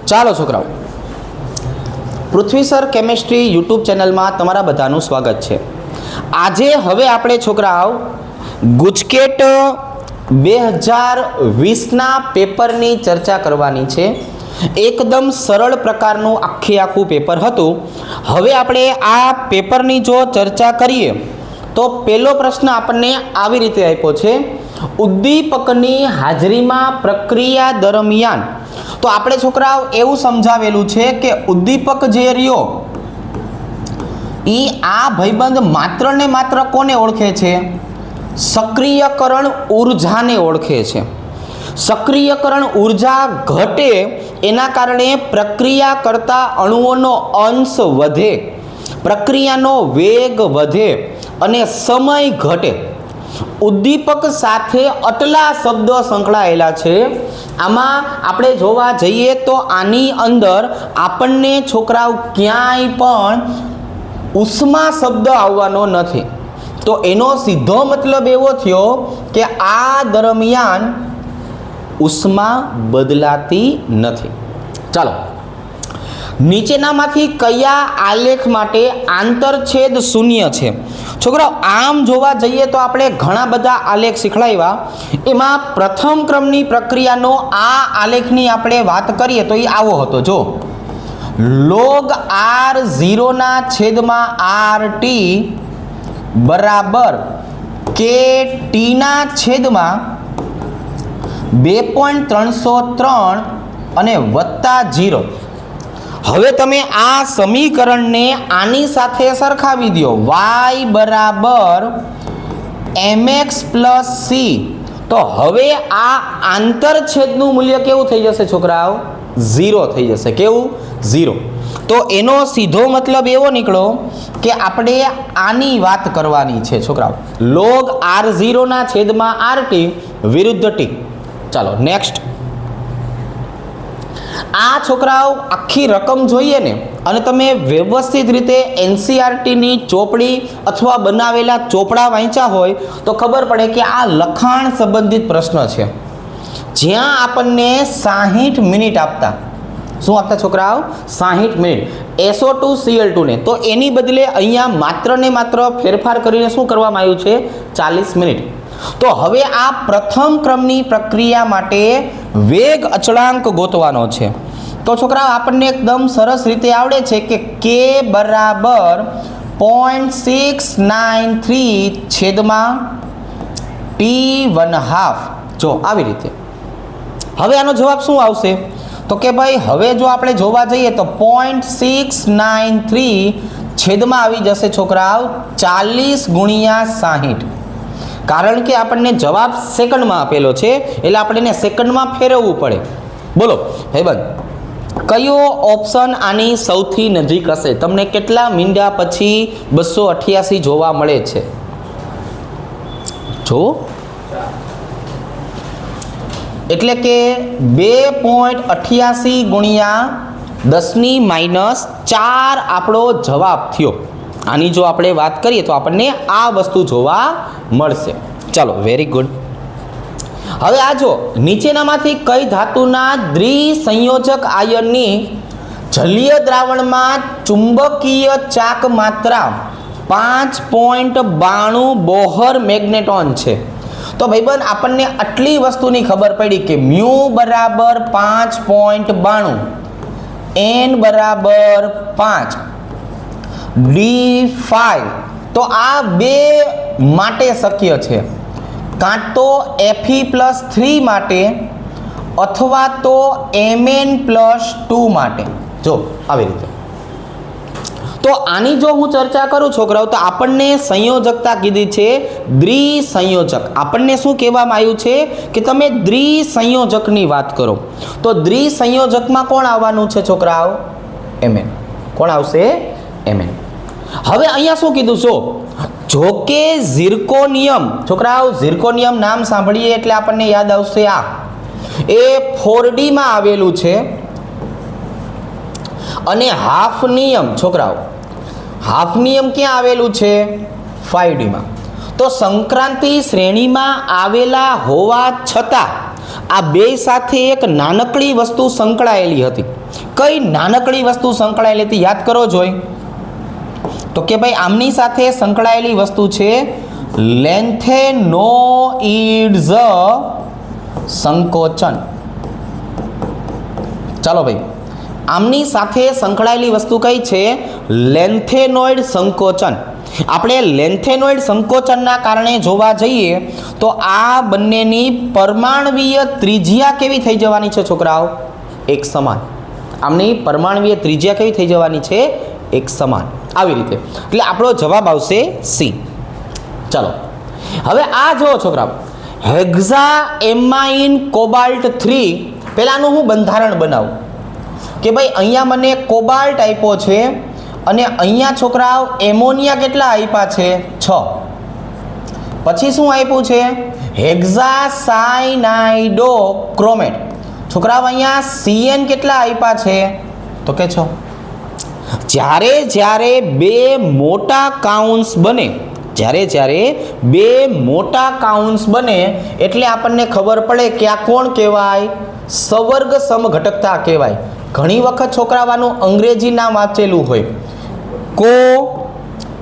ચાલો છોકરાઓ, પૃથ્વી sir chemistry YouTube ચેનલમાં તમારા બધાનું સ્વાગત છે. આજે હવે આપણે છોકરાઓ ગુજકેટ 2020ના પેપરની ચર્ચા કરવાની છે. એકદમ સરળ પ્રકારનું આખું પેપર હતું. હવે આપણે આ પેપરની જો ચર્ચા કરીએ તો પહેલો પ્રશ્ન આપણને આવી રીતે આપ્યો છે, ઉદ્દીપકની હાજરીમાં પ્રક્રિયા દરમિયાન. તો આપણે છોકરાઓ એવું સમજાવેલું છે કે ઉદ્દીપક જે રહ્યો એ આ ભાઈબંધ માત્ર ને માત્ર કોને ઓળખે છે? સક્રિયકરણ ઉર્જાને ઓળખે છે. સક્રિયકરણ ઉર્જા ઘટે એના કારણે પ્રક્રિયા કરતા અણુઓનો અંશ વધે, પ્રક્રિયાનો વેગ વધે અને સમય ઘટે. ઉદ્દીપક સાથે આટલા શબ્દો સંકળાયેલા છે. આમાં આપણે જોવા જઈએ તો આની અંદર આપણને છોકરાઓ ક્યાંય પણ ઉષ્મા શબ્દ આવવાનો નથી. તો એનો સીધો મતલબ એવો થયો કે આ દરમિયાન ઉષ્મા બદલાતી નથી. ચાલો, નીચેનામાંથી કયા આલેખ માટે આંતરછેદ શૂન્ય છે? છોકરાઓ, આમ જોવા જઈએ તો આપણે ઘણા બધા આલેખ શીખવાડ્યા. એમાં પ્રથમ ક્રમની પ્રક્રિયાનો આ આલેખની આપણે વાત કરીએ તો એ આવો હતો. જો log r0 ના છેદમાં rt બરાબર kt ના છેદમાં 2.303 અને વત્તા 0. હવે તમે આ સમીકરણને આની સાથે સરખાવી દો. y બરાબર mx પ્લસ c. તો હવે આ આંતરછેદનું મૂલ્ય કેવું થઈ જશે છોકરાઓ? 0 થઈ જશે. કેવું? 0. તો એનો સીધો મતલબ એવો નીકળ્યો કે આપણે આની વાત કરવાની છે છોકરાઓ. log r0 ના છેદમાં rt વિરુદ્ધ t. ચાલો નેક્સ્ટ. આ છોકરાઓ આખી રકમ જોઈએ ને અને તમે વ્યવસ્થિત રીતે એનસીઆરટીની ચોપડી અથવા બનાવેલા ચોપડા વાંચ્યા હોય તો ખબર પડે કે આ લખાણ સંબંધિત પ્રશ્ન છે. જ્યાં આપણને 60 મિનિટ આપતા. શું આપતા છોકરાઓ? 60 મિનિટ SO2 ને. તો એની બદલે અહીંયા માત્ર ને માત્ર ફેરફાર કરીને શું કરવામાં આવ્યું છે? 40 મિનિટ. તો હવે આ પ્રથમ ક્રમની પ્રક્રિયા માટે વેગ અચળાંક ગોતવાનો છે. તો છોકરાઓ આપણને એકદમ સરસ રીતે આવડે છે કે k બરાબર 0.693 છેદમાં t1/2. જો આવી રીતે. હવે આનો જવાબ શું આવશે? તો કે ભાઈ હવે જો આપણે જોવા જઈએ તો 0.693 છેદમાં આવી જશે છોકરાઓ 40 ગુણ્યા 60. કારણ કે આપણને જવાબ સેકન્ડમાં આપેલો છે એટલે આપણે એને સેકન્ડમાં ફેરવવું પડે. બોલો ભાઈબંધ, કયો ઓપ્શન આની સૌથી નજીક હશે? તમને કેટલા મીંડા પછી 288 જોવા મળે છે? જો એટલે કે 2.88 ગુણ્યા 10⁻4 આપણો જવાબ થયો. આની જો આપણે વાત કરીએ તો આપણને આ વસ્તુ જોવા મળશે. ચાલો, વેરી ગુડ. હવે આ જો નીચેનામાંથી કઈ ધાતુના દ્વિસંયોજક આયનની જલીય દ્રાવણમાં ચુંબકીય ચાક માત્રા 5.92 બોહર મેગ્નેટોન છે? તો ભાઈબંધ આપણને આટલી વસ્તુની ખબર પડી કે મ્યુ બરાબર 5.92, n બરાબર 5, d5. તો આ બે માટે શક્ય છે, કાં તો Fe+3 માટે અથવા તો Mn+2 માટે. જો આવી રીતે. તો આની જો હું ચર્ચા કરું છોકરાઓ તો આપણને સંયોજકતા કીધી છે દ્વિસંયોજક. આપણને શું કહેવામાં આવ્યું છે કે તમે દ્વિસંયોજકની વાત કરો. તો દ્વિસંયોજકમાં કોણ આવવાનું છે છોકરાઓ? Mn. કોણ આવશે? Mn. હવે અહીંયા શું કીધું છો? જો કે ઝિર્કોનિયમ, છોકરાઓ ઝિર્કોનિયમ નામ સાંભળીએ એટલે આપણને યાદ આવશે આ. એ 4D માં આવેલું છે અને હાફનિયમ, છોકરાઓ હાફનિયમ ક્યાં આવેલું છે? 5D માં. તો સંક્રાંતિ શ્રેણીમાં આવેલા હોવા છતાં આ બે સાથે એક નાનકડી વસ્તુ સંકળાયેલી હતી. કઈ નાનકડી વસ્તુ સંકળાયેલી હતી યાદ કરો જોઈ. તો કે ભાઈ આમની સાથે સંકળાયેલી વસ્તુ છે લેન્થેનોઇડ્સ સંકોચન. ચાલો ભાઈ, આમની સાથે સંકળાયેલી વસ્તુ કઈ છે? લેન્થેનોઇડ સંકોચન. આપણે લેન્થેનોઇડ સંકોચનના કારણે જોવા જઈએ તો આ બંનેની પરમાણવીય ત્રિજ્યા કેવી થઈ જવાની છે છોકરાઓ? એક સમાન. આમની પરમાણવીય ત્રિજ્યા કેવી થઈ જવાની છે? એક સમાન. આવી રીતે. એટલે આપણો જવાબ આવશે સી. ચાલો હવે આ જુઓ છોકરાઓ, હેક્ઝાએમાઇન કોબાલ્ટ 3. પહેલાનું હું બંધારણ બનાવું કે ભાઈ અહીંયા મને કોબાલ્ટ આપ્યો છે અને અહીંયા છોકરાઓ એમોનિયા કેટલા આપ્યા છે? 6. પછી શું આપ્યું છે? હેક્ઝાસાયનાઇડો ક્રોમેટ. છોકરાઓ અહીંયા CN કેટલા આપ્યા છે? તો કે 6. જ્યારે બે મોટા કાઉન્સ બને, જ્યારે બે મોટા કાઉન્સ બને એટલે આપણને ખબર પડે કે આ કોણ કહેવાય? સવર્ગ સમઘટકતા કહેવાય. ઘણી વખત છોકરાવાનું અંગ્રેજી નામ વાંચેલું હોય,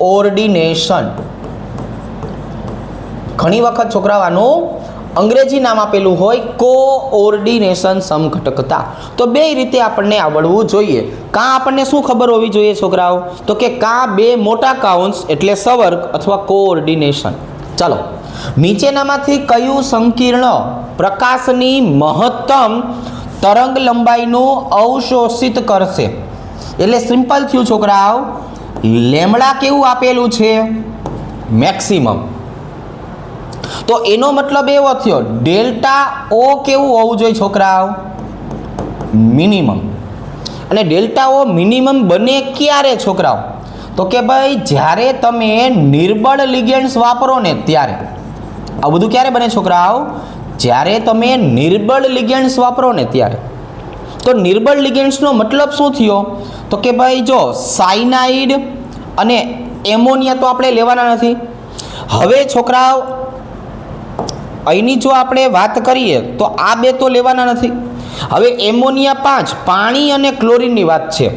કોઓર્ડિનેશન. ઘણી વખત છોકરાવાનું અંગ્રેજી નામ આપેલું હોય કોઓર્ડિનેશન સમઘટકતા. તો બે રીતે આપણને આવડવું જોઈએ. કાં આપણને શું ખબર હોવી જોઈએ છોકરાઓ? તો કે કાં બે મોટા કાઉન્સ એટલે સવર્ગ અથવા કોઓર્ડિનેશન. ચાલો, નીચેનામાંથી કયું સંકીર્ણ પ્રકાશની મહત્તમ તરંગ લંબાઈનું અવશોષિત કરશે? એટલે સિમ્પલ થયું છોકરાઓ, લેમડા કેવું આપેલું છે? મેક્સિમમ. તો એનો મતલબ એવો થયો ડેલ્ટા ઓ કેવું હોવું જોઈએ છોકરાઓ? મિનિમમ. અને ડેલ્ટા ઓ મિનિમમ બને ક્યારે છોકરાઓ? તો કે ભાઈ જ્યારે તમે નિર્બળ લિગેન્ડ્સ વાપરો ને ત્યારે. આ બધું ક્યારે બને છોકરાઓ? જ્યારે તમે નિર્બળ લિગેન્ડ્સ વાપરો ને ત્યારે. તો નિર્બળ લિગેન્ડ્સનો મતલબ શું થયો? તો કે ભાઈ જો સાયનાઇડ અને એમોનિયા તો આપણે લેવાના નથી. હવે છોકરાઓ અહીંની જો આપણે વાત કરીએ તો આ બે તો લેવાના નથી. હવે એમોનિયા 5, પાણી અને ક્લોરીનની વાત છે.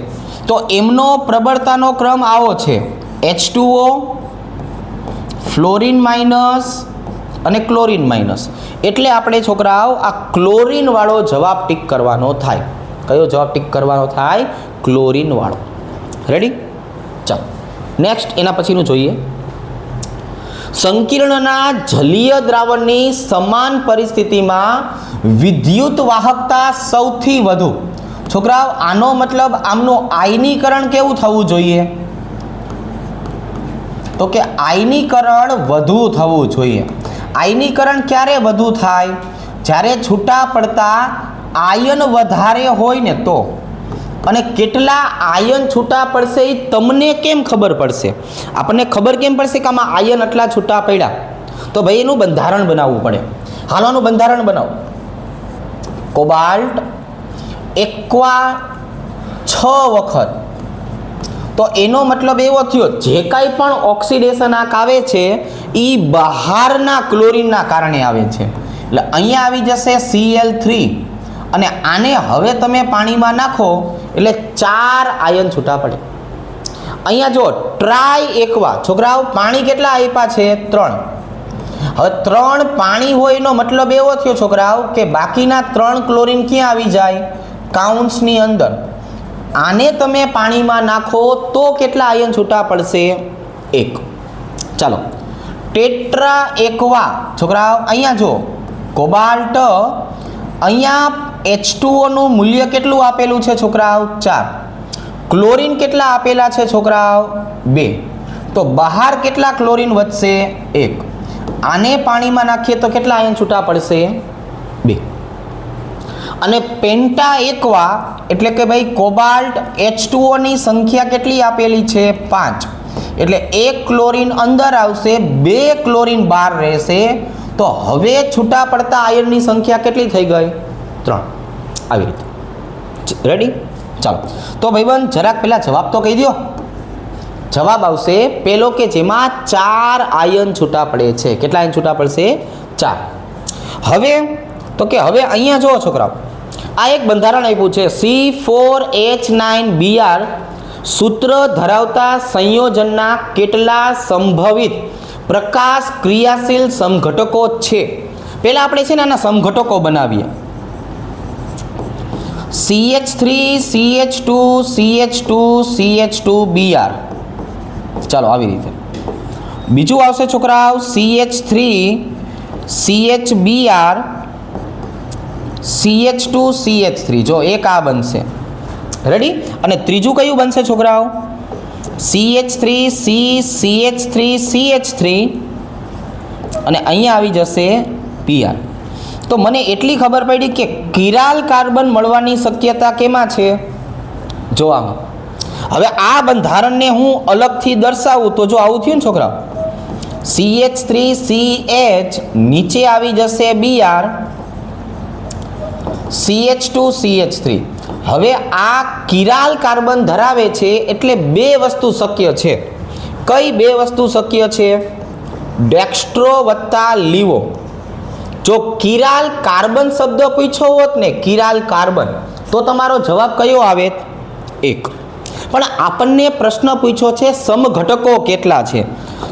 તો એમનો પ્રબળતાનો ક્રમ આવો છે, H2O, ફ્લોરિન માઇનસ અને ક્લોરીન માઇનસ. એટલે આપણે છોકરાઓ આ ક્લોરીન વાળો જવાબ ટીક કરવાનો થાય. કયો જવાબ ટીક કરવાનો થાય? ક્લોરીન વાળો. રેડી? ચાલો નેક્સ્ટ એના પછીનું જોઈએ. સંકીર્ણના જલીય દ્રાવણની સમાન પરિસ્થિતિમાં વિદ્યુત વાહકતા સૌથી વધુ. છોકરાઓ આનો મતલબ આમનું આયનીકરણ કેવું થવું જોઈએ? તો કે આયનીકરણ વધુ થવું જોઈએ. આયનીકરણ ક્યારે વધુ થાય? જ્યારે છૂટા પડતા આયન વધારે હોય ને તો. અને કેટલા આયન છૂટા પડશે એ તમને કેમ ખબર પડશે? આપણને ખબર કેમ પડશે કે આમાં આયન આટલા છૂટા પડ્યા? તો ભાઈ એનું બંધારણ બનાવવું પડે. હાલવાનું બંધારણ બનાવો. કોબાલ્ટ એક્વા 6 વખત. તો એનો મતલબ એવો થયો જે કાંઈ પણ ઓક્સિડેશન આંક આવે છે એ બહારના ક્લોરીનના કારણે આવે છે. એટલે અહીંયા આવી જશે Cl3 અને આને હવે તમે પાણીમાં નાખો એટલે 4 આયન છૂટા પડે. અહીંયા જો ટ્રાય એક્વા. છોકરાઓ પાણી કેટલા આપ્યા છે? 3. હવે 3 પાણી હોય એનો મતલબ એવો થયો છોકરાઓ કે બાકીના 3 ક્લોરીન ક્યાં આવી જાય? કાઉન્સની અંદર. આને તમે પાણીમાં નાખો તો કેટલા આયન છૂટા પડશે? 1. ચાલો, ટેટ્રા એક્વા. છોકરાઓ અહીંયા જો કોબાલ્ટ, અહીંયા H2O નું મૂલ્ય કેટલું આપેલું છે છોકરાઓ? 4. ક્લોરીન કેટલા આપેલા છે છોકરાઓ? 2. તો બહાર કેટલા ક્લોરીન વધશે? 1. આને પાણીમાં નાખીએ તો કેટલા આયન છૂટા પડશે? 2. અને પેન્ટા એક્વા એટલે કે ભાઈ કોબાલ્ટ H2O ની સંખ્યા કેટલી આપેલી છે? 5. એટલે 1 ક્લોરીન અંદર આવશે, 2 ક્લોરીન બહાર રહેશે. તો હવે છૂટા પડતા આયનની સંખ્યા કેટલી થઈ ગઈ? 3. આવી રીતે. રેડી? ચાલો તો ભાઈબંધ જરાક પહેલાં જવાબ તો કહી દો. જવાબ આવશે પેલો કે જેમાં 4 આયન છૂટા પડે છે. કેટલા આયન છૂટા પડશે? 4. હવે તો કે હવે અહીંયા જુઓ છોકરાઓ, આ એક બંધારણ આપ્યું છે C4H9Br સૂત્ર ધરાવતા સંયોજનના કેટલા સંભવિત પ્રકાશ ક્રિયાશીલ સમઘટકો છે. પહેલા આપણે છે ને આના સમઘટકો બનાવીએ. CH3 CH2 CH2 CH2Br. ચાલો આવી રીતે. બીજું આવશે છોકરાઓ CH3 CHBr CH2 CH3. જો એક આ બનશે, રેડી. અને ત્રીજું કયું બનશે છોકરાઓ? CH3 CH3 CH3 અને અહીંયા આવી જશે Br. તો મને એટલી ખબર પડી કે કિરાલ કાર્બન મળવાની શક્યતા કેમાં છે? જો આમાં. હવે આ બંધારણને હું અલગથી દર્શાવું તો જો આવું થયું ને છોકરાઓ, CH3CH નીચે આવી જશે Br CH2CH3. હવે આ કિરાલ કાર્બન ધરાવે છે એટલે બે વસ્તુ શક્ય છે. કઈ બે વસ્તુ શક્ય છે? ડેક્સ્ટ્રો વત્તા લીવો. જો કિરાલ કાર્બન શબ્દ પૂછ્યો હોત ને, કિરાલ કાર્બન, તો તમારો જવાબ કયો આવે? 1. પણ આપણને પ્રશ્ન પૂછ્યો છે સમઘટકો કેટલા છે,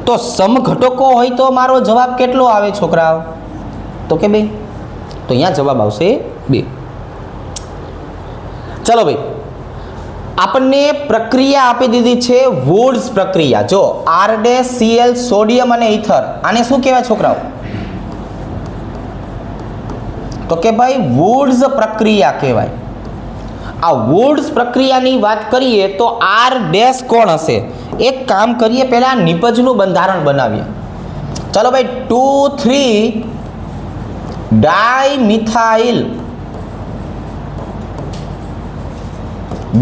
તો સમઘટકો હોય તો મારો જવાબ કેટલો આવે છોકરાઓ? તો કે 2. તો અહીંયા જવાબ આવશે 2. ચલો ભાઈ, આપણને પ્રક્રિયા આપી દીધી છે વુડ્સ પ્રક્રિયા. જો R-Cl સોડિયમ અને ઇથર, આને શું કહેવાય છોકરાઓ? તો કે ભાઈ વુડ્સ પ્રક્રિયા કહેવાય. આ વુડ્સ પ્રક્રિયાની વાત કરીએ તો R- કોણ હશે? એક કામ કરીએ, પહેલા નિપજનું બંધારણ બનાવીએ. ચાલો ભાઈ, 2,3 ડાયમિથાઇલ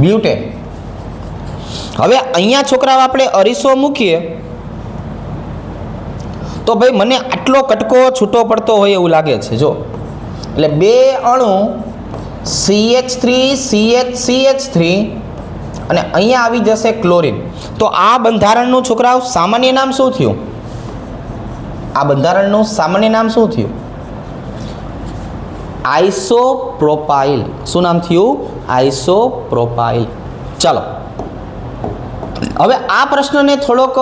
બ્યુટેન. હવે અહીંયા છોકરાઓ આપણે અરીસો મૂકીએ તો ભાઈ મને આટલો કટકો છૂટો પડતો હોય એવું લાગે છે. જો એટલે બે અણુ CH3 CH3 અને અહીંયા આવી જશે ક્લોરીન. તો આ બંધારણનું છોકરાઓ સામાન્ય નામ શું થયું? આ બંધારણનું સામાન્ય નામ શું થયું? આઇસોપ્રોપાઇલ. શું નામ થયું? આઇસોપ્રોપાઇલ. ચાલો હવે આ પ્રશ્નને થોડોક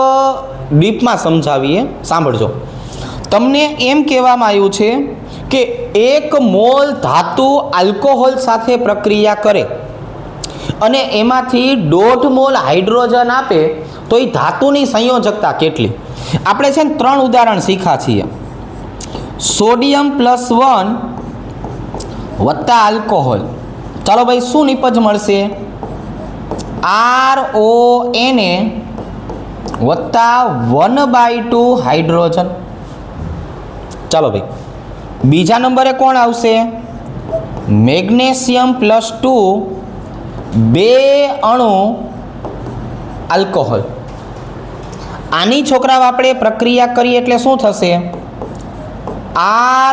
ડીપમાં સમજાવીએ. સાંભળજો. તમને એમ કહેવામાં આવ્યું છે કે 1 મોલ ધાતુ આલ્કોહોલ સાથે પ્રક્રિયા કરે અને એમાંથી 1.5 મોલ હાઇડ્રોજન આપે તો એ ધાતુની સંયોજકતા કેટલી? આપણે છે ને 3 ઉદાહરણ શીખ્યા છીએ. સોડિયમ +1 વત્તા આલ્કોહોલ. ચાલો ભાઈ, શું નિપજ મળશે? RONA વત્તા 1/2 હાઇડ્રોજન. ચાલો ભાઈ, બીજા નંબરે કોણ આવશે? મેગ્નેશિયમ +2 2 અણુ આલ્કોહોલ. આની છોકરાઓ આપણે પ્રક્રિયા કરીએ એટલે શું થશે?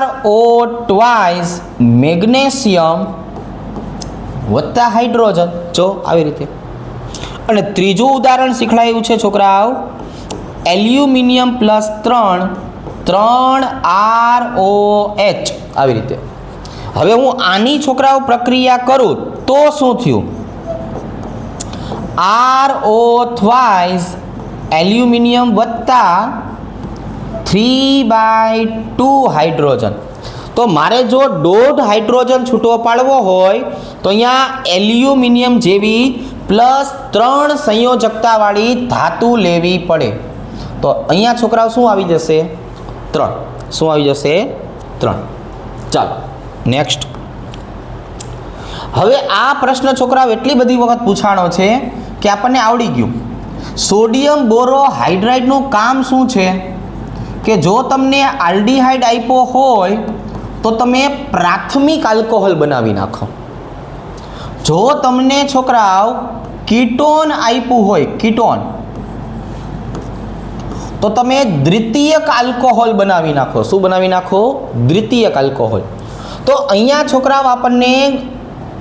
RO2 મેગ્નેશિયમ વત્તા હાઇડ્રોજન. જો આવી રીતે. અને ત્રીજું ઉદાહરણ શીખડાયું છે છોકરાઓ, એલ્યુમિનિયમ +3 ROH. આવી રીતે. હવે હું આની છોકરાઓ પ્રક્રિયા કરું તો શું થયું? RO2 એલ્યુમિનિયમ વત્તા 3/2 હાઇડ્રોજન. તો મારે જો 1.5 હાઇડ્રોજન છૂટો પાડવો હોય તો અહીંયા એલ્યુમિનિયમ જેવી +3 સંયોજકતાવાળી ધાતુ લેવી પડે. તો અહીંયા છોકરાઓ શું આવી જશે? 3. શું આવી જશે? 3. ચાલો નેક્સ્ટ. હવે આ પ્રશ્ન છોકરાઓ એટલી બધી વખત પૂછાણો છે કે આપણને આવડી ગયું. સોડિયમ બોરોહાઇડ્રાઇડનું કામ શું છે? કે જો તમને આલ્ડીહાઇડ આપ્યો હોય તો તમે પ્રાથમિક આલ્કોહોલ બનાવી નાખો. જો તમને છોકરાઓ કીટોન આપ્યું હોય, કીટોન, તો તમે દ્વિતીયક આલ્કોહોલ બનાવી નાખો. શું બનાવી નાખો? દ્વિતીયક આલ્કોહોલ. તો અહીંયા છોકરાઓ આપણને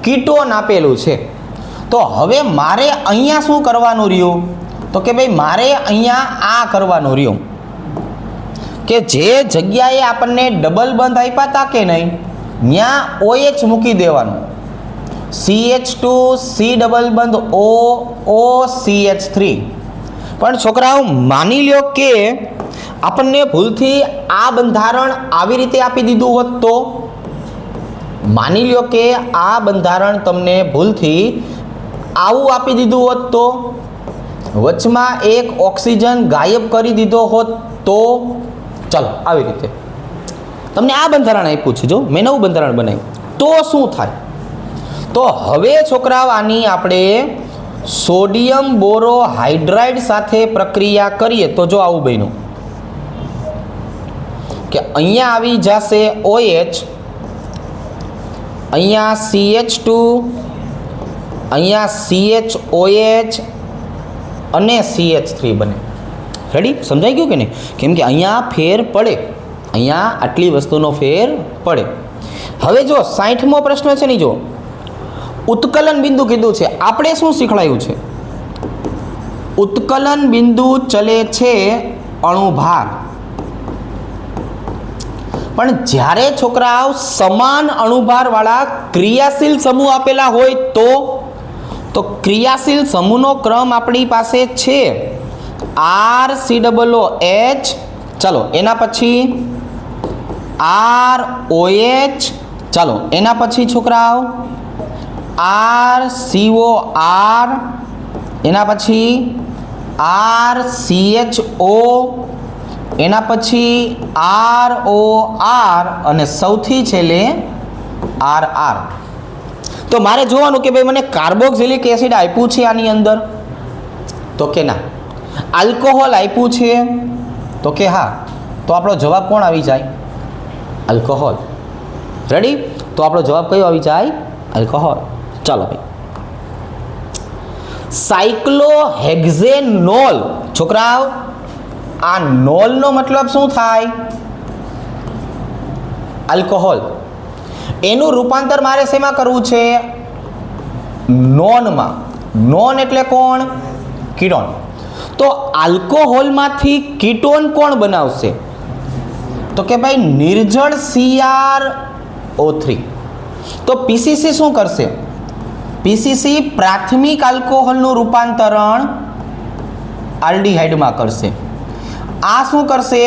કીટોન આપેલું છે. તો હવે મારે અહીંયા શું કરવાનું રહ્યું? તો કે ભાઈ મારે અહીંયા આ કરવાનું રહ્યું કે જે જગ્યાએ આપણને ડબલ બંધ આપ્યા હતા કે નહીં, ત્યાં OH મૂકી દેવાનું. CH2 C ડબલ બંધ O CH3. પણ છોકરાઓ માની લ્યો કે આપણને ભૂલથી આ બંધારણ આવી રીતે આપી દીધું હોત તો, માની લ્યો કે આ બંધારણ તમને ભૂલથી આવું આપી દીધું હોત તો, વચમાં એક ઓક્સિજન ગાયબ કરી દીધો હોત તો, ચાલો આવી રીતે તમને આ બંધારણ આપ્યું છે, જો મેં નવું બંધારણ બનાવ્યું તો શું થાય? તો હવે છોકરાઓ આની આપણે સોડિયમ બોરોહાઇડ્રાઇડ સાથે પ્રક્રિયા કરીએ તો જો આવું બન્યું કે અહીંયા આવી જશે OH, અહીંયા CH2, અહીંયા CHOH અને CH3 બને. રેડી? સમજાઈ ગયું કે નહીં? કેમ કે અહીંયા ફેર પડે, અહીંયા આટલી વસ્તુનો ફેર પડે. હવે જો 60મો પ્રશ્ન છે ને, જો ઉત્કલન બિંદુ કીધું છે. આપણે શું શીખવાયું છે? ઉત્કલન બિંદુ ચલે છે અણુભાર. પણ જ્યારે છોકરાઓ સમાન અણુભાર વાળા ક્રિયાશીલ સમૂહ આપેલા હોય તો ક્રિયાશીલ સમૂહનો ક્રમ આપણી પાસે છે RCOOH, ચાલો એના પછી ROH, ચાલો એના પછી છોકરાઓ RCOR, એના પછી RCHO, એના પછી ROR અને સૌથી છેલ્લે RR. તો મારે જોવાનું કે ભાઈ મને કાર્બોક્સિલિક એસિડ આપ્યું છે આની અંદર, તો કે ના. આલ્કોહોલ આપ્યું છે, તો કે હા. તો આપણો જવાબ કોણ આવી જાય? આલ્કોહોલ. રેડી? તો આપણો જવાબ કયો આવી જાય? આલ્કોહોલ. ચાલો ભાઈ, સાયક્લોહેક્ઝેનોલ. છોકરાઓ આ નોલનો મતલબ શું થાય? આલ્કોહોલ. એનું રૂપાંતર મારે શેમાં કરવું છે? નોનમાં. નોન એટલે કોણ? કીટોન. તો આલ્કોહોલમાંથી કીટોન કોણ બનાવશે? તો કે ભાઈ નિર્જળ CrO3. તો PCC શું કરશે? PCC પ્રાથમિક આલ્કોહોલનું રૂપાંતરણ આલ્ડીહાઇડમાં કરશે. આ શું કરશે?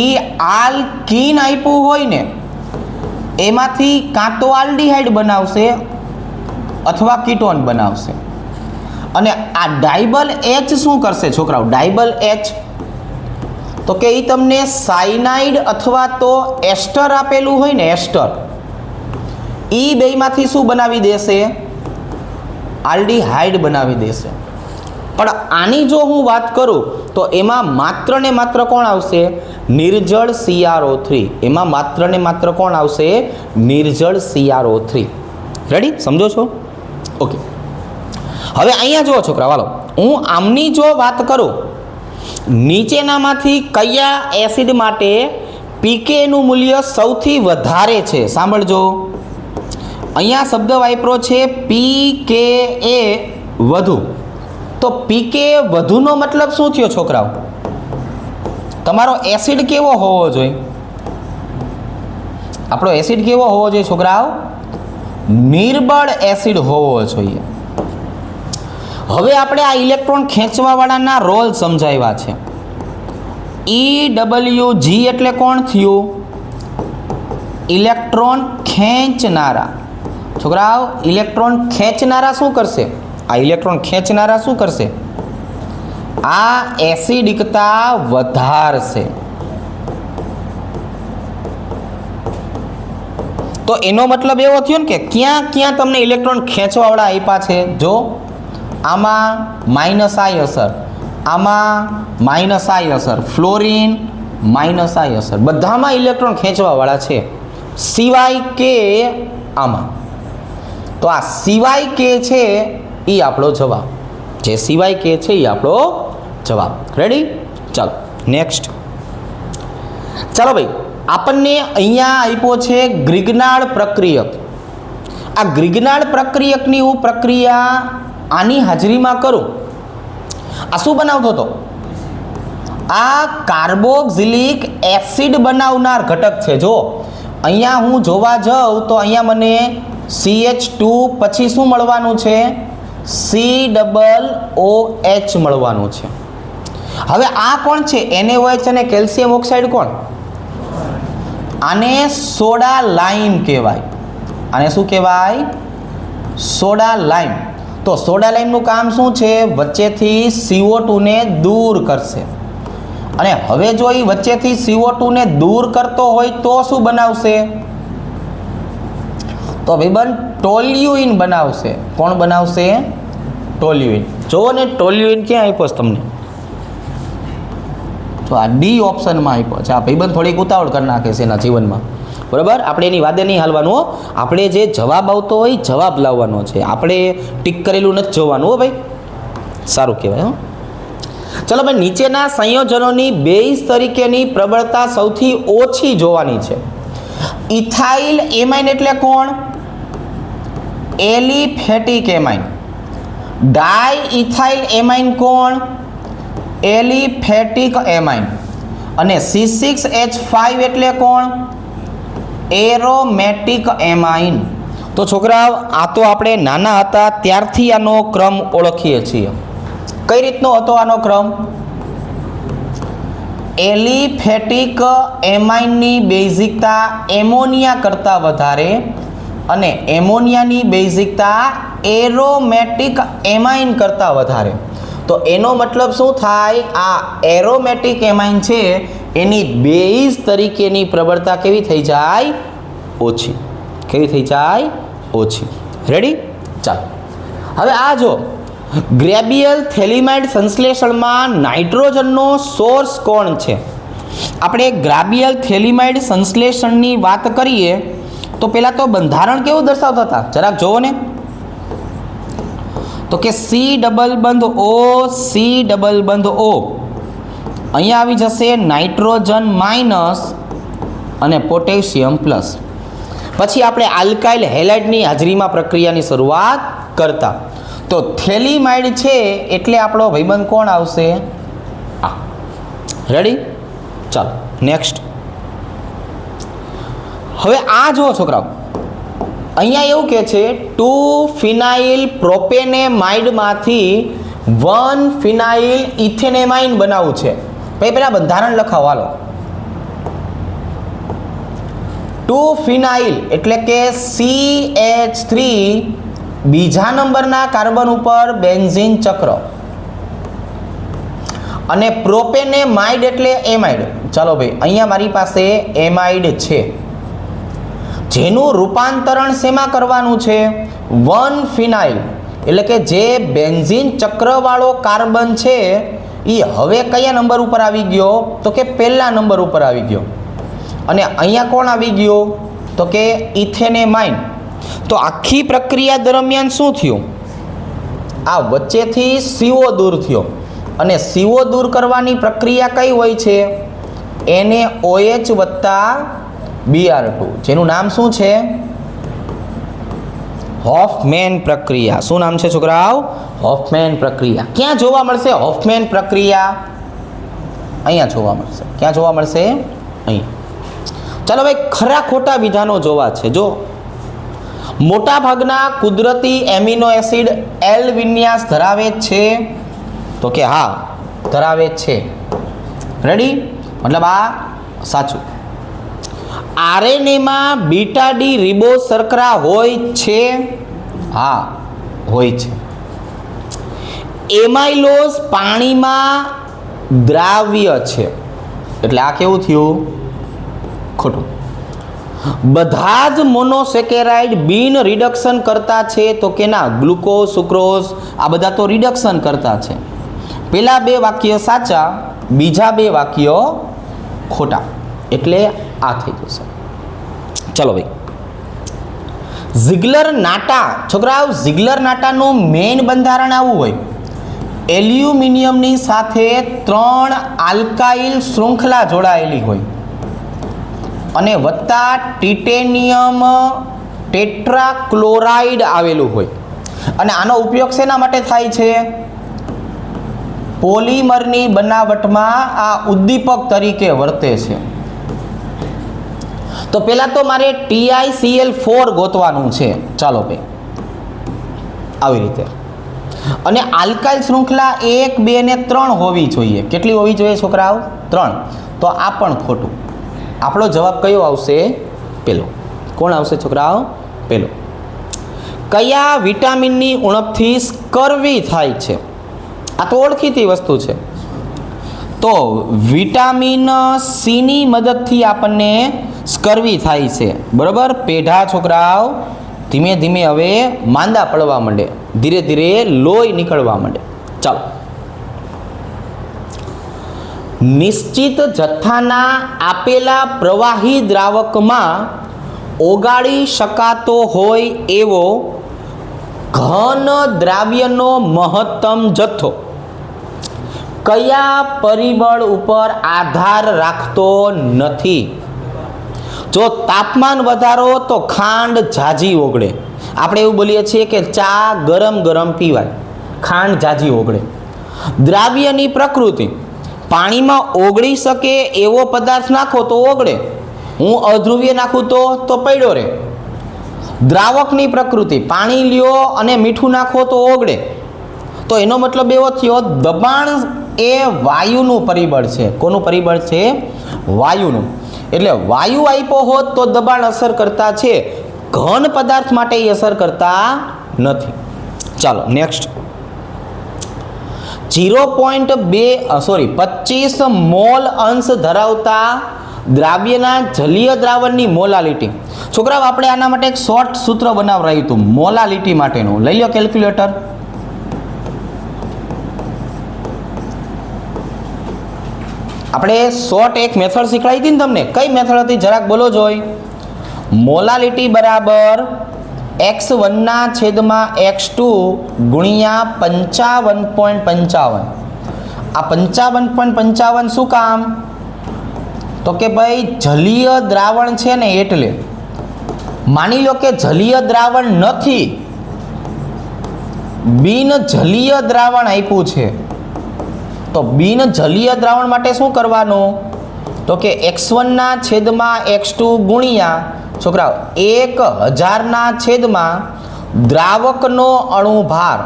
એ આલ્કીન આપ્યું હોય ને એમાંથી કાં તો આલ્ડીહાઇડ બનાવશે અથવા કીટોન બનાવશે. અને આ ડાયબલ H શું કરશે છોકરાઓ? ડાયબલ H તો કે એ તમને સાયનાઇડ અથવા તો એસ્ટર આપેલું હોય ને, એસ્ટર, એ બેમાંથી શું બનાવી દેશે? આલ્ડીહાઇડ બનાવી દેશે. પણ આની જો હું વાત કરું તો એમાં માત્ર ને માત્ર કોણ આવશે? નિર્જળ CrO3. એમાં માત્ર ને માત્ર કોણ આવશે? નિર્જળ CrO3. રેડી? સમજો છો? ઓકે. હવે અહીંયા જુઓ છોકરા, વાલો હું આમની જો વાત કરું, નીચેનામાંથી કયા એસિડ માટે pK નું મૂલ્ય સૌથી વધારે છે? સાંભળજો, અહીંયા શબ્દ વાપરો છે pKa વધુ. તો pKa વધુનો મતલબ શું થયો છોકરાઓ? તમારો એસિડ કેવો હોવો જોઈએ? આપણો એસિડ કેવો હોવો જોઈએ છોકરાઓ? નિર્બળ એસિડ હોવો જોઈએ. હવે આપણે આ ઇલેક્ટ્રોન ખેંચવાવાળાના રોલ સમજાવ્યા છે. EWG એટલે કોણ થયું? ઇલેક્ટ્રોન ખેંચનારા. છોકરાઓ ઇલેક્ટ્રોન ખેંચનારા શું કરશે? આ ઇલેક્ટ્રોન ખેંચનારા શું કરશે? આ એસિડિકતા વધારશે. તો એનો મતલબ એવો થયો ને કે ક્યાં ક્યાં તમને ઇલેક્ટ્રોન ખેંચવાવાળા આપ્યા છે? જો આમાં -I અસર, આમાં -I અસર, ફ્લોરિન -I અસર, બધામાં ઇલેક્ટ્રોન ખેંચવાવાળા છે, સિવાય કે આમાં. તો આ સિવાય કે છે એ આપણો જવાબ. જે સિવાય કે છે એ આપણો જવાબ. રેડી? ચાલો નેક્સ્ટ. ચાલો ભાઈ, આપણને અહીંયા આપ્યો છે ગ્રિગ્નાર્ડ પ્રક્રિયક. આ ગ્રિગ્નાર્ડ પ્રક્રિયકની હું પ્રક્રિયા આની હાજરીમાં કરું. આ શું બનાવતો હતો? આ કાર્બોક્સિલિક એસિડ બનાવનાર ઘટક છે. જો અહીંયા હું જોવા જાઉં તો અહીંયા મને CH2 પછી શું મળવાનું છે? COOH મળવાનું છે. હવે આ કોણ છે? NaOH અને કેલ્શિયમ ઓક્સાઇડ કોણ? આને સોડા લાઇમ કહેવાય. આને શું કહેવાય? સોડા લાઇમ. તો સોડા લાઇમનું કામ શું છે? વચ્ચેથી CO2 ને દૂર કરશે. અને હવે જો એ વચ્ચેથી CO2 ને દૂર કરતો હોય તો શું બનાવશે? તો ભાઈબંધ ટોલ્યુઇન બનાવશે. કોણ બનાવશે? ટોલ્યુઇન. જો ને ટોલ્યુઇન ક્યાં આપ્યો છે તમને? તો આ ડી ઓપ્શનમાં આપ્યો છે. આ ભાઈબંધ થોડીક ઉતાવળ કરી નાખે છે એના જીવનમાં. બરાબર, આપણે એની વાદે નહીં હાલવાનું. આપણે જે જવાબ આવતો હોય જવાબ લાવવાનો છે. આપણે ટીક કરેલું નથી જોવાનું. હો ભાઈ, સારું કહેવાય. હો, ચલો ભાઈ, નીચેના સંયોજનોની બેઝ તરીકેની પ્રબળતા સૌથી ઓછી જોવાની છે. ઇથાઇલ એમાઇન એટલે કોણ? Aliphatic amine. Di ethyl amine કોણ? Aliphatic amine. અને C6H5 એટલે કોણ? Aromatic amine. તો છોકરાઓ, આ તો આપણે નાના હતા ત્યારથી આનો ક્રમ ઓળખીએ છીએ. કઈ રીતનો હતો આનો ક્રમ? એલિફેટિક એમાઇનની બેઝિકતા એમોનિયા કરતાં વધારે અને એમોનિયાની બેઝિકતા એરોમેટિક એમાઇન કરતાં વધારે. તો એનો મતલબ શું થાય? આ એરોમેટિક એમાઇન છે એની બેઝ તરીકેની પ્રબળતા કેવી થઈ જાય? ઓછી. કેવી થઈ જાય? ઓછી. રેડી? ચાલો, હવે આ જો ગ્રેબિયલ થેલિમાઇડ સંશ્લેષણમાં નાઇટ્રોજનનો સોર્સ કોણ છે? આપણે ગ્રેબિયલ થેલિમાઇડ સંશ્લેષણની વાત કરીએ તો પહેલાં તો બંધારણ કેવું દર્શાવતા હતા જરાક જોવો ને. તો કે C ડબલ બંધ O, C ડબલ બંધ O. અહીંયા આવી જશે નાઇટ્રોજન માઇનસ અને પોટેશિયમ પ્લસ. પછી આપણે આલ્કાઇલ હેલાઇડની હાજરીમાં પ્રક્રિયાની શરૂઆત કરતા. તો થેલિમાઇડ છે એટલે આપણો ભાઈબંધ કોણ આવશે? આ. રેડી? ચાલો નેક્સ્ટ. હવે આ જુઓ છોકરાઓ, અહીંયા એવું કહે છે 2 ફિનાઇલ પ્રોપેનેમાઇડમાંથી 1 ફિનાઇલ ઇથેનેમાઇન બનાવવું છે. ભાઈ પહેલાં બંધારણ લખાવો હાલો. 2 ફિનાઇલ એટલે કે CH3 બીજા નંબરના કાર્બન ઉપર બેન્ઝીન ચક્ર અને પ્રોપેનેમાઇડ એટલે એમાઇડ. ચાલો ભાઈ, અહીંયા મારી પાસે એમાઇડ છે જેનું રૂપાંતરણ શેમાં કરવાનું છે? 1 ફિનાઇલ એટલે કે જે બેન્ઝીન ચક્રવાળો કાર્બન છે એ હવે કયા નંબર ઉપર આવી ગયો? તો કે પહેલા નંબર ઉપર આવી ગયો. અને અહીંયા કોણ આવી ગયો? તો કે ઇથેનેમાઇન. તો આખી પ્રક્રિયા દરમિયાન શું થયું? આ વચ્ચેથી CO દૂર થયો. અને CO દૂર કરવાની પ્રક્રિયા કઈ હોય છે? NaOH વત્તા Br2, જેનું નામ શું છે? હોફમેન પ્રક્રિયા. શું નામ છે છોકરાઓ? હોફમેન પ્રક્રિયા. ક્યાં જોવા મળશે હોફમેન પ્રક્રિયા? અહીંયા જોવા મળશે. ક્યાં જોવા મળશે? અહીંયા. ચાલો ભાઈ, ખરા ખોટા વિધાનો જોવા છે. જો મોટાભાગના કુદરતી એમિનો એસિડ L વિન્યાસ ધરાવે છે? તો કે હા, ધરાવે છે. રેડી? મતલબ આ સાચું. RNAમાં બીટા ડી રિબો શર્કરા હોય છે? હા, હોય છે. એમાઇલોઝ પાણીમાં દ્રાવ્ય છે. એટલે આ કેવું થયું? ખોટું. બધા જ મોનોસેકેરાઇડ બિન રિડક્શન કરતા છે? તો કે ના, ગ્લુકોઝ, સુક્રોઝ આ બધા તો રિડક્શન કરતા છે. પહેલા 2 વાક્ય સાચા, બીજા 2 વાક્યો ખોટા. એટલે આ થઈ જશે. ચલો ભાઈ, ઝિગલર નાટા. છોકરાઓ, ઝિગલર નાટાનું મેઇન બંધારણ આવું હોય: એલ્યુમિનિયમની સાથે 3 આલ્કાઇલ શૃંખલા જોડાયેલી હોય અને વત્તા ટિટેનિયમ ટેટ્રાક્લોરાઇડ આવેલું હોય. અને આનો ઉપયોગ શેના માટે થાય છે? પોલિમરની બનાવટમાં આ ઉદ્દીપક તરીકે વર્તે છે. તો પહેલાં તો મારે TiCl4 ગોતવાનું છે. ચાલો ભાઈ આવી રીતે. અને આલ્કાઇલ શૃંખલા 1, 2 ને 3 હોવી જોઈએ. કેટલી હોવી જોઈએ છોકરાઓ? 3. તો આ પણ ખોટું. આપણો જવાબ કયો આવશે? પેલો. કોણ આવશે છોકરાઓ? પેલો. કયા વિટામિનની ઉણપથી સ્કર્વી થાય છે? આ તો ઓળખીતી વસ્તુ છે. તો વિટામિન સીની મદદથી આપણને સ્કર્વી થાય છે. બરાબર. પેઢા છોકરાઓ ધીમે ધીમે હવે માંદા પડવા માંડે, ધીરે ધીરે લોહી નીકળવા માંડે. ચાલો. નિશ્ચિત જથ્થાના આપેલા પ્રવાહી દ્રાવકમાં ઓગાળી શકાતો હોય એવો ઘન દ્રાવ્યનો મહત્તમ જથ્થો કયા પરિબળ ઉપર આધાર રાખતો નથી? જો તાપમાન વધારો તો ખાંડ ઝાઝી ઓગળે. આપણે એવું બોલીએ છીએ કે ચા ગરમ ગરમ પીવાય, ખાંડ ઝાઝી ઓગળે. દ્રાવ્યની પ્રકૃતિ, પાણીમાં ઓગળી શકે એવો પદાર્થ નાખો તો ઓગળે, હું અધ્રુવ્ય નાખું તો પડ્યો રહે. દ્રાવકની પ્રકૃતિ, પાણી લ્યો અને મીઠું નાખો તો ઓગળે. તો એનો મતલબ એવો થયો દબાણ એ વાયુનું પરિબળ છે. કોનું પરિબળ છે? વાયુનું. એટલે વાયુ આપ્યો હોત તો દબાણ અસર કરતા છે, ઘન પદાર્થ માટે એ અસર કરતા નથી. ચાલો નેક્સ્ટ. 25 મોલ અંશ ધરાવતા દ્રાવ્યના જલીય દ્રાવણની મોલાલિટી. છોકરાઓ આપણે આના માટે એક શોર્ટ સૂત્ર બનાવરાયું હતું મોલાલિટી માટેનું. લઈ લો કેલ્ક્યુલેટર. આપણે શોર્ટ એક મેથડ શીખવાડી હતી ને તમને. કઈ મેથડ હતી જરાક બોલો જોઈ. મોલાલિટી બરાબર x1/x2 ગુણ્યા 55.55. આ 55.55 શું કામ? તો કે ભાઈ જલીય દ્રાવણ છે ને, એટલે માની લો કે જલીય દ્રાવણ નથી, બિન જલીય દ્રાવણ આપ્યું છે. તો બિન જલીય દ્રાવણ માટે શું કરવાનું? તો કે x1/x2 ગુણ્યા છોકરાઓ 1000 દ્રાવકનો અણુભાર.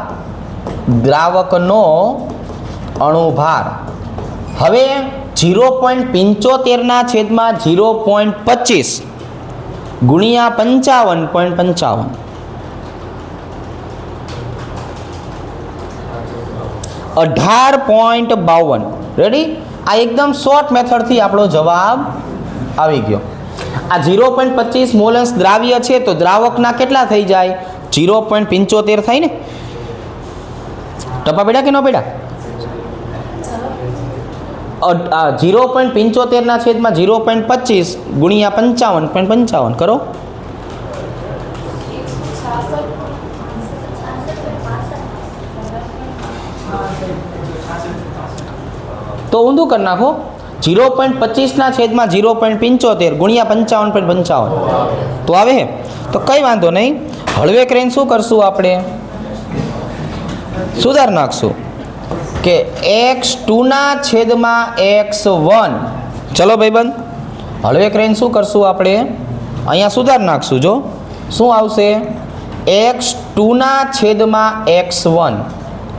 દ્રાવકનો અણુભાર. હવે 0.75/0.25 ગુણ્યા 55.55. 18.52. રેડી? આ એકદમ શોર્ટ મેથડથી આપણો જવાબ આવી ગયો. આ 0.25 મોલ અંશ દ્રાવ્ય છે તો દ્રાવકના કેટલા થઈ જાય? 0.75 થાય ને. ટપા પડ્યા કે ન પડ્યા? 0.75/0.25 ગુણ્યા 55.55 કરો. તો ઊંધું કરી નાખો. 0.25/0.75 ગુણ્યા 55.55 તો આવે. તો કંઈ વાંધો નહીં. હળવે કરીને શું કરશું આપણે? સુધાર નાખશું કે x2/x1. ચલો ભાઈબંધ, હળવે કરીને શું કરશું આપણે? અહીંયા સુધાર નાખશું. જો શું આવશે? x2/x1.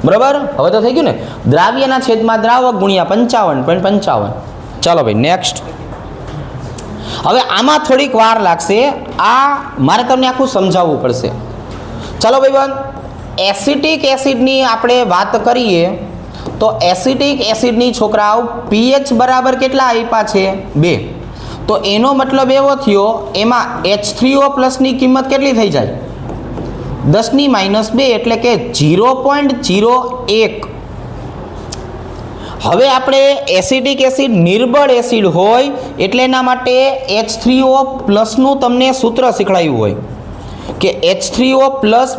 બરાબર? હવે તો થઈ ગયું ને. દ્રાવ્યના છેદમાં દ્રાવક ગુણ્યા 55.55. ચાલો ભાઈ નેક્સ્ટ. હવે આમાં થોડીક વાર લાગશે. આ મારે તમને આખું સમજાવવું પડશે. ચાલો ભાઈબંધ, એસિટિક એસિડની આપણે વાત કરીએ તો એસિટિક એસિડની છોકરાઓ pH બરાબર કેટલા આપ્યા છે? 2. તો એનો મતલબ એવો થયો એમાં H3O+ ની કિંમત કેટલી થઈ જાય? 10⁻², એટલે કે 0.01. હવે આપણે એસિડિક એસિડ નિર્બળ એસિડ હોય એટલે એના માટે H3O+ નું તમને સૂત્ર શીખવાડ્યું હોય કે H3O+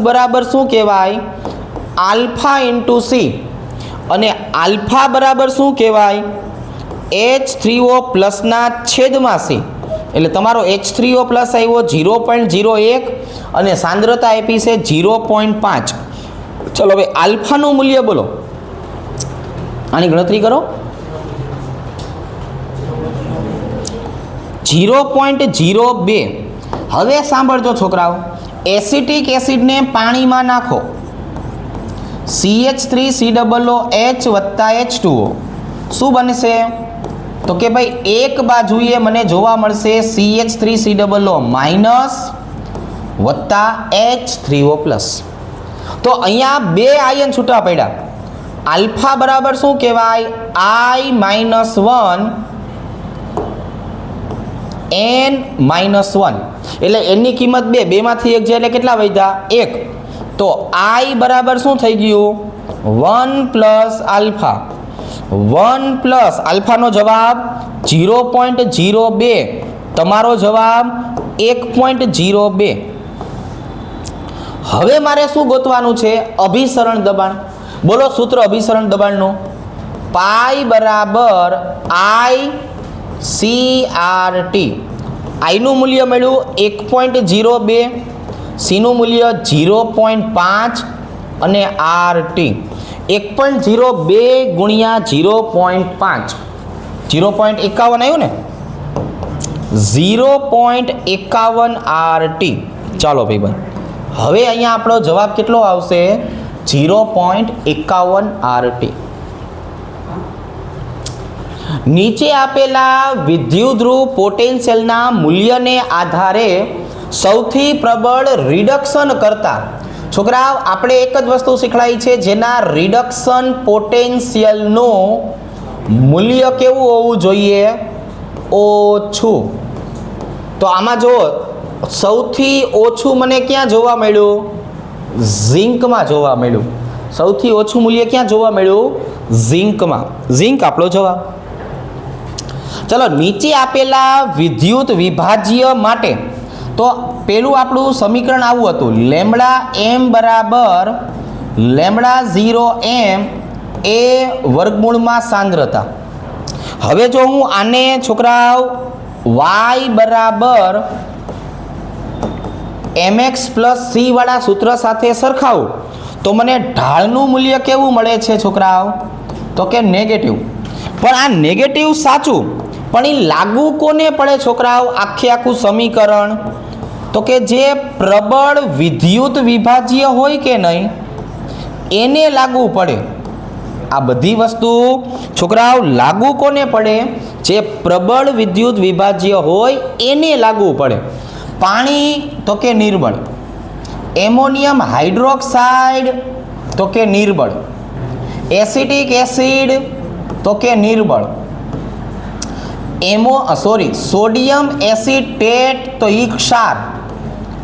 બરાબર શું કહેવાય? Alpha into C. અને આલ્ફા બરાબર શું કહેવાય? H3O+ ના છેદમાં સી. એટલે તમારો H3O+ આવ્યો 0.01 અને સાંદ્રતા આપી છે 0.5. ચલો હવે આલ્ફાનું મૂલ્ય બોલો. આની ગણતરી કરો. 0.02. હવે સાંભળજો છોકરાઓ, એસિટિક એસિડને પાણીમાં નાખો, CH3COOH વત્તા H2O, શું બનશે? તો કે ભાઈ એક બાજુએ મને જોવા મળશે CH3COO માઇનસ વત્તા H3O પ્લસ. તો અહીંયા બે આયન છૂટા પડ્યા. આલ્ફા બરાબર શું કહેવાય? I-1 N-1, એટલે એની કિંમત 2, 2 માંથી 1 જાય એટલે કેટલા વધ્યા? 1. તો I બરાબર શું થઈ ગયું? 1 પ્લસ આલ્ફા. 1 પ્લસ આલ્ફાનો જવાબ 0.02, તમારો જવાબ 1.02. હવે મારે શું ગોતવાનું છે? અભિસરણ દબાણ. બોલો સૂત્ર અભિસરણ દબાણનું. પાઈ બરાબર ICRT. I નું મૂલ્ય મળ્યું 1.02, C નું મૂલ્ય 0.5 અને RT 1.02 ગુણ્યા 0.5, 0.51 આવ્યું ને, 0.51 RT. ચાલો ભાઈ બન, હવે અહીંયા આપણો જવાબ કેટલો આવશે? 0.51 RT. નીચે આપેલા વિદ્યુતધ્રુવ પોટેન્શિયલના મૂલ્યને આધારે સૌથી પ્રબળ રિડક્શન કરતા, છોકરાઓ આપણે એક જ વસ્તુ શીખવાડી છે, જેના રિડક્શન પોટેન્શિયલનું મૂલ્ય કેવું હોવું જોઈએ? ઓછું. તો આમાં જો સૌથી ઓછું મને ક્યાં જોવા મળ્યું? ઝિંકમાં જોવા મળ્યું. સૌથી ઓછું મૂલ્ય ક્યાં જોવા મળ્યું? ઝિંકમાં. ઝિંક આપણો જવાબ. ચલો, નીચે આપેલા વિદ્યુત વિભાજ્ય માટે તો પેલું આપણું સમીકરણ આવું હતું, લેમ્બડા એમ બરાબર લેમ્બડા 0m એ વર્ગમૂળમાં સાંદ્રતા. હવે જો હું આને છોકરાઓ y બરાબર mx પ્લસ c વાળા સૂત્ર સાથે સરખાવું તો મને ઢાળનું મૂલ્ય કેવું મળે છે છોકરાઓ? તો કે નેગેટિવ. પણ આ નેગેટિવ સાચું, પણ એ લાગુ કોને પડે છોકરાઓ? આખું સમીકરણ તો કે જે પ્રબળ વિદ્યુત વિભાજ્ય હોય કે નહીં એને લાગુ પડે. આ બધી વસ્તુ છોકરાઓ લાગુ કોને પડે? જે પ્રબળ વિદ્યુત વિભાજ્ય હોય એને લાગુ પડે. પાણી તો કે નિર્બળ, એમોનિયમ હાઇડ્રોક્સાઇડ તો કે નિર્બળ, એસિટિક એસિડ તો કે નિર્બળ, સોડિયમ એસિટેટ તો ઈ ક્ષાર.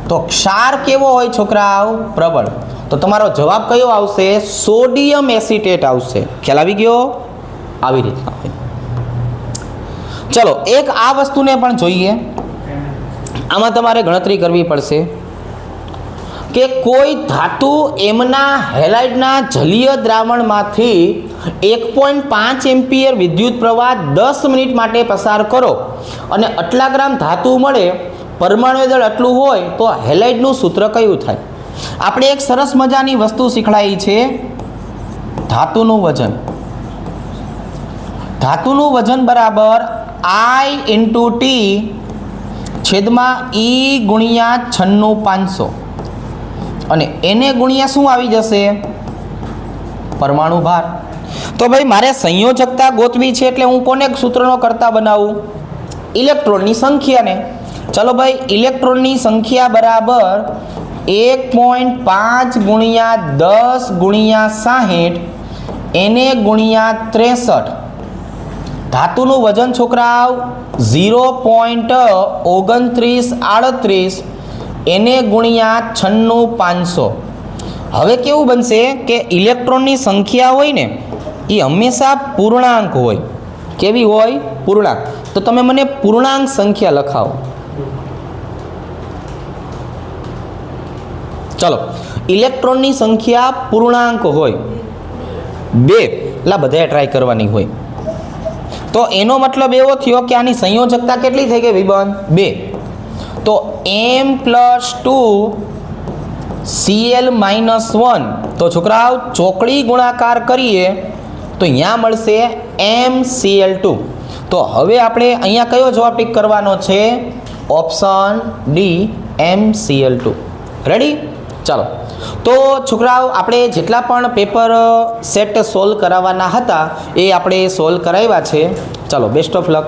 તો ક્ષાર કેવો હોય છોકરાઓ? પ્રબળ. તો તમારો જવાબ કયો આવશે? સોડિયમ એસિટેટ આવશે. ખ્યાલ આવી ગયો? આવી રીતના હોય. ચલો, એક આ વસ્તુને પણ જોઈએ. આમાં તમારે ગણતરી કરવી પડશે કે કોઈ ધાતુ એમના હેલાઇડના જલીય દ્રાવણમાંથી 1.5 એમ્પિયર વિદ્યુત પ્રવાહ 10 મિનિટ માટે પસાર કરો અને આટલા ગ્રામ ધાતુ મળે, પરમાણુ દળ આટલું હોય, તો હેલાઇડનું સૂત્ર કયું થાય? આપણે એક સરસ મજાની વસ્તુ શીખવાડી છે, ધાતુનું વજન. ધાતુનું વજન બરાબર I × T છેદમાં E ગુણ્યા 96500 અને એને ગુણ્યા શું આવી જશે? પરમાણુ ભાર. તો ભાઈ મારે સંયોજકતા ગોતવી છે એટલે હું કોને સૂત્રનો કરતા બનાવું? ઇલેક્ટ્રોનની સંખ્યાને. ચલો ભાઈ, ઇલેક્ટ્રોનની સંખ્યા બરાબર 1.5 ગુણ્યા 10 ગુણ્યા 60 એને ગુણ્યા 63. ધાતુનું વજન છોકરાઓ 0.2938 એને ગુણ્યા 96500. હવે કેવું બનશે કે ઇલેક્ટ્રોનની સંખ્યા હોય ને એ હંમેશા પૂર્ણાંક હોય. કેવી હોય? પૂર્ણાંક. તો તમે મને પૂર્ણાંક સંખ્યા લખાવો. ચલો, ઇલેક્ટ્રોનની સંખ્યા પૂર્ણાંક હોય 2, એટલે બધાએ ટ્રાય કરવાની હોય. તો એનો મતલબ એવો થયો કે આની સંયોજકતા કેટલી થઈ ગઈ વિબંધ? 2. તો m+2 Cl-1. તો છોકરાઓ ચોકડી ગુણાકાર કરીએ તો અહીંયા મળશે MCl2. તો હવે આપણે અહીંયા કયો જવાબ ટીક કરવાનો છે? Option D MCl2. રેડી? ચાલો, તો છોકરાઓ આપણે જેટલા પણ પેપર સેટ સોલ્વ કરાવવાના હતા એ આપણે સોલ્વ કરાવ્યા છે. ચાલો, બેસ્ટ ઓફ લક.